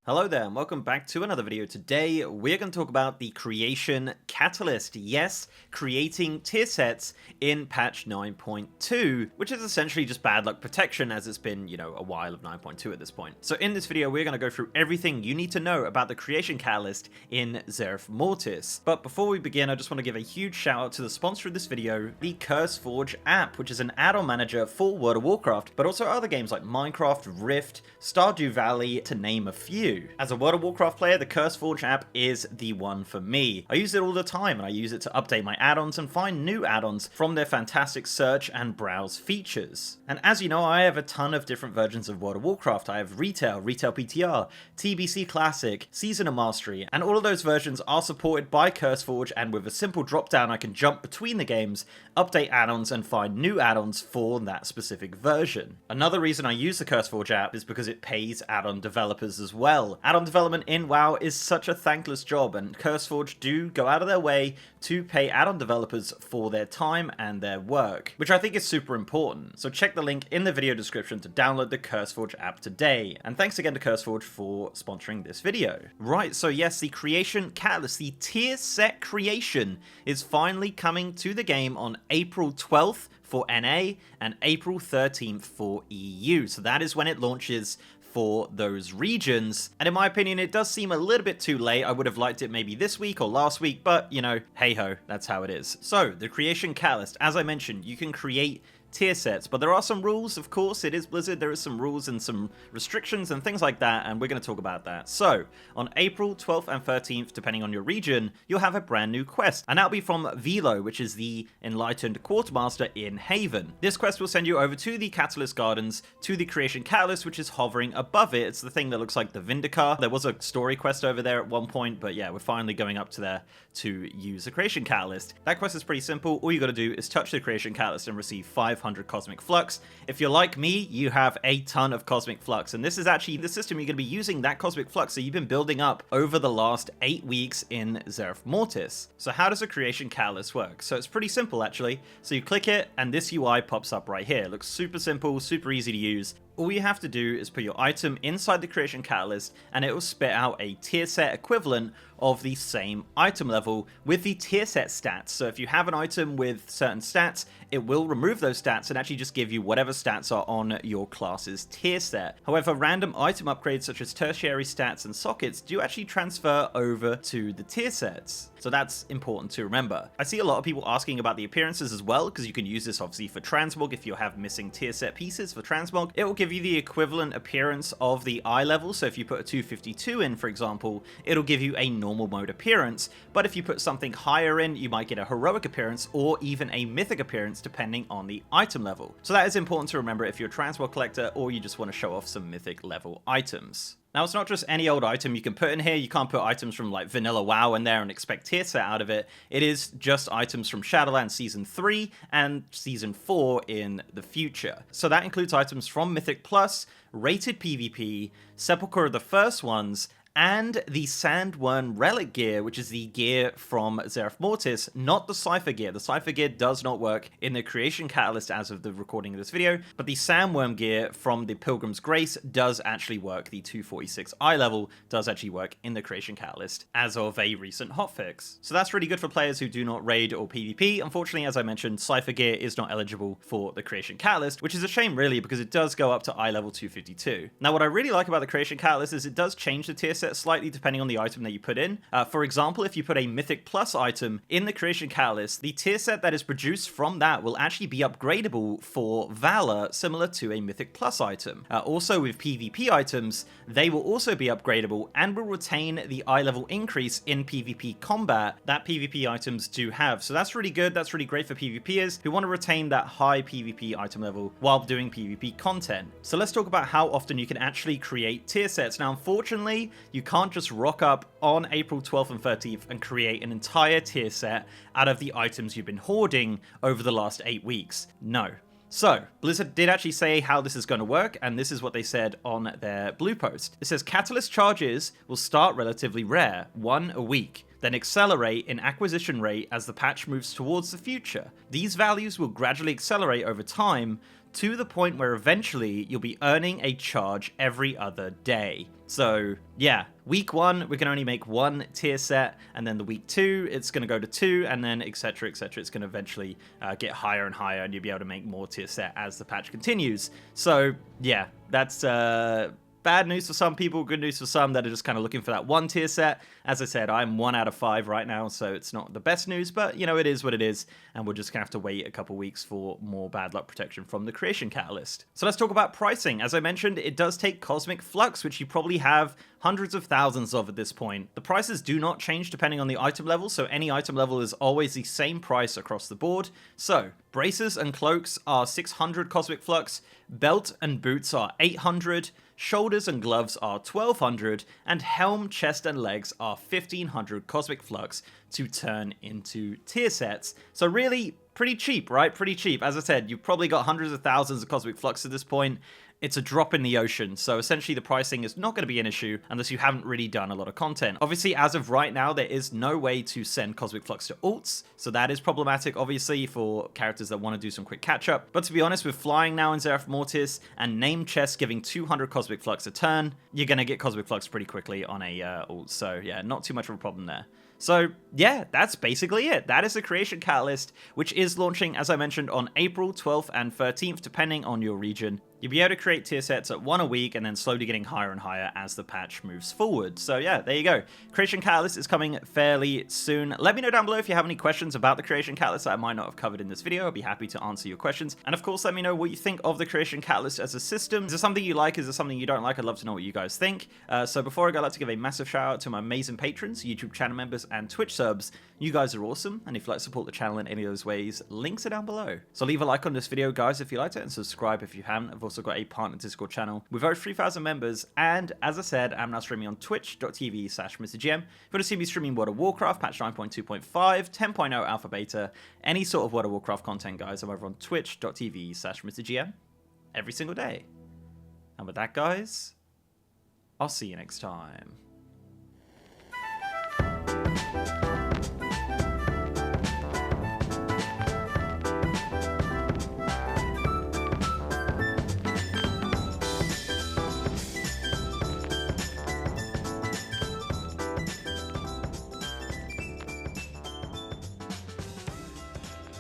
Hello there and welcome back to another video. Today we're going to talk about the creation catalyst. Yes, creating tier sets in patch 9.2, which is essentially just bad luck protection as it's been, a while of 9.2 at this point. So in this video we're going to go through everything you need to know about the creation catalyst in Zeref Mortis. But before we begin, I just want to give a huge shout out to the sponsor of this video, the CurseForge app, which is an add-on manager for World of Warcraft, but also other games like Minecraft, Rift, Stardew Valley, to name a few. As a World of Warcraft player, the CurseForge app is the one for me. I use it all the time, and I use it to update my add-ons and find new add-ons from their fantastic search and browse features. And as you know, I have a ton of different versions of World of Warcraft. I have Retail, Retail PTR, TBC Classic, Season of Mastery, and all of those versions are supported by CurseForge, and with a simple drop-down I can jump between the games, update add-ons, and find new add-ons for that specific version. Another reason I use the CurseForge app is because it pays add-on developers as well. Add-on development in WoW is such a thankless job, and CurseForge do go out of their way to pay add-on developers for their time and their work, which I think is super important. So check the link in the video description to download the CurseForge app today. And thanks again to CurseForge for sponsoring this video. Right, so yes, the creation catalyst, the tier set creation, is finally coming to the game on April 12th for NA and April 13th for EU. So that is when it launches for those regions, and in my opinion it does seem a little bit too late. I would have liked it maybe this week or last week, but hey ho, that's how it is. So the creation catalyst, as I mentioned, you can create tier sets, but there are some rules. Of course, it is Blizzard, there is some rules and some restrictions and things like that, and we're going to talk about that. So on April 12th and 13th, depending on your region, you'll have a brand new quest, and that'll be from Velo, which is the Enlightened Quartermaster in Haven. This quest will send you over to the Catalyst Gardens, to the Creation Catalyst, which is hovering above it. It's the thing that looks like the Vindicar. There was a story quest over there at one point, but yeah, we're finally going up to there to use the Creation Catalyst. That quest is pretty simple. All you got to do is touch the Creation Catalyst and receive 500 Cosmic Flux. If you're like me, you have a ton of Cosmic Flux, and this is actually the system you're going to be using, that Cosmic Flux, so you've been building up over the last 8 weeks in Zeref Mortis. So how does a Creation Catalyst work? So it's pretty simple actually. So you click it and this UI pops up right here. It looks super simple, super easy to use. All you have to do is put your item inside the Creation Catalyst and it will spit out a tier set equivalent of the same item level with the tier set stats. So if you have an item with certain stats, it will remove those stats and actually just give you whatever stats are on your class's tier set. However, random item upgrades such as tertiary stats and sockets do actually transfer over to the tier sets. So that's important to remember. I see a lot of people asking about the appearances as well, because you can use this obviously for transmog. If you have missing tier set pieces for transmog, it will give you the equivalent appearance of the eye level. So if you put a 252 in, for example, it'll give you a normal mode appearance. But if you put something higher in, you might get a heroic appearance or even a mythic appearance depending on the item level. So that is important to remember if you're a transmog collector or you just want to show off some mythic level items. Now, it's not just any old item you can put in here. You can't put items from like vanilla WoW in there and expect tier set out of it. It is just items from Shadowlands Season 3 and Season 4 in the future. So that includes items from Mythic Plus, Rated PvP, Sepulchre of the First Ones, and the Sandworm Relic gear, which is the gear from Zeref Mortis, not the Cypher gear. The Cypher gear does not work in the Creation Catalyst as of the recording of this video, but the Sandworm gear from the Pilgrim's Grace does actually work. The 246 eye level does actually work in the Creation Catalyst as of a recent hotfix. So that's really good for players who do not raid or PvP. Unfortunately, as I mentioned, Cypher gear is not eligible for the Creation Catalyst, which is a shame really, because it does go up to eye level 252. Now, what I really like about the Creation Catalyst is it does change the tier set slightly depending on the item that you put in. For example, if you put a Mythic Plus item in the Creation Catalyst, the tier set that is produced from that will actually be upgradable for Valor, similar to a Mythic Plus item. Also with PvP items, they will also be upgradable and will retain the eye level increase in PvP combat that PvP items do have. So that's really good. That's really great for PvPers who want to retain that high PvP item level while doing PvP content. So let's talk about how often you can actually create tier sets. Now, unfortunately, you can't just rock up on April 12th and 13th and create an entire tier set out of the items you've been hoarding over the last 8 weeks. No. So, Blizzard did actually say how this is going to work, and this is what they said on their blue post. It says, Catalyst charges will start relatively rare, 1 a week. then accelerate in acquisition rate as the patch moves towards the future. These values will gradually accelerate over time to the point where eventually you'll be earning a charge every other day. So yeah, week 1 we can only make 1 tier set, and then the week 2 it's going to go to 2, and then etc etc. It's going to eventually get higher and higher, and you'll be able to make more tier set as the patch continues. So yeah, that's bad news for some people, good news for some that are just kind of looking for that 1 tier set. As I said, I'm 1 out of 5 right now, so it's not the best news, but you know, it is what it is, and we're just gonna have to wait a couple weeks for more bad luck protection from the creation catalyst. So let's talk about pricing. As I mentioned, it does take Cosmic Flux, which you probably have hundreds of thousands of at this point. The prices do not change depending on the item level, so any item level is always the same price across the board. So braces and cloaks are 600 Cosmic Flux, belt and boots are 800, shoulders and gloves are 1200, and helm, chest, and legs are 1500 Cosmic Flux to turn into tier sets. So really, pretty cheap, right? Pretty cheap. As I said, you've probably got hundreds of thousands of Cosmic Flux at this point. It's a drop in the ocean, so essentially the pricing is not going to be an issue unless you haven't really done a lot of content. Obviously, as of right now, there is no way to send Cosmic Flux to ults, so that is problematic, obviously, for characters that want to do some quick catch-up. But to be honest, with flying now in Zereth Mortis and named chests giving 200 Cosmic Flux a turn, you're going to get Cosmic Flux pretty quickly on a ult, so yeah, not too much of a problem there. So yeah, that's basically it. That is the Creation Catalyst, which is launching, as I mentioned, on April 12th and 13th, depending on your region. You'll be able to create tier sets at 1 a week and then slowly getting higher and higher as the patch moves forward. So yeah, there you go. Creation Catalyst is coming fairly soon. Let me know down below if you have any questions about the Creation Catalyst that I might not have covered in this video. I'll be happy to answer your questions. And of course, let me know what you think of the Creation Catalyst as a system. Is there something you like? Is there something you don't like? I'd love to know what you guys think. So before I go, I'd like to give a massive shout out to my amazing patrons, YouTube channel members, and Twitch subs. You guys are awesome, and if you'd like to support the channel in any of those ways, links are down below. So leave a like on this video, guys, if you liked it, and subscribe if you haven't. I've also got a partner Discord channel with over 3,000 members, and as I said, I'm now streaming on twitch.tv/MrGM. If you want to see me streaming World of Warcraft, patch 9.2.5, 10.0 alpha beta, any sort of World of Warcraft content, guys, I'm over on twitch.tv/MrGM every single day. And with that, guys, I'll see you next time.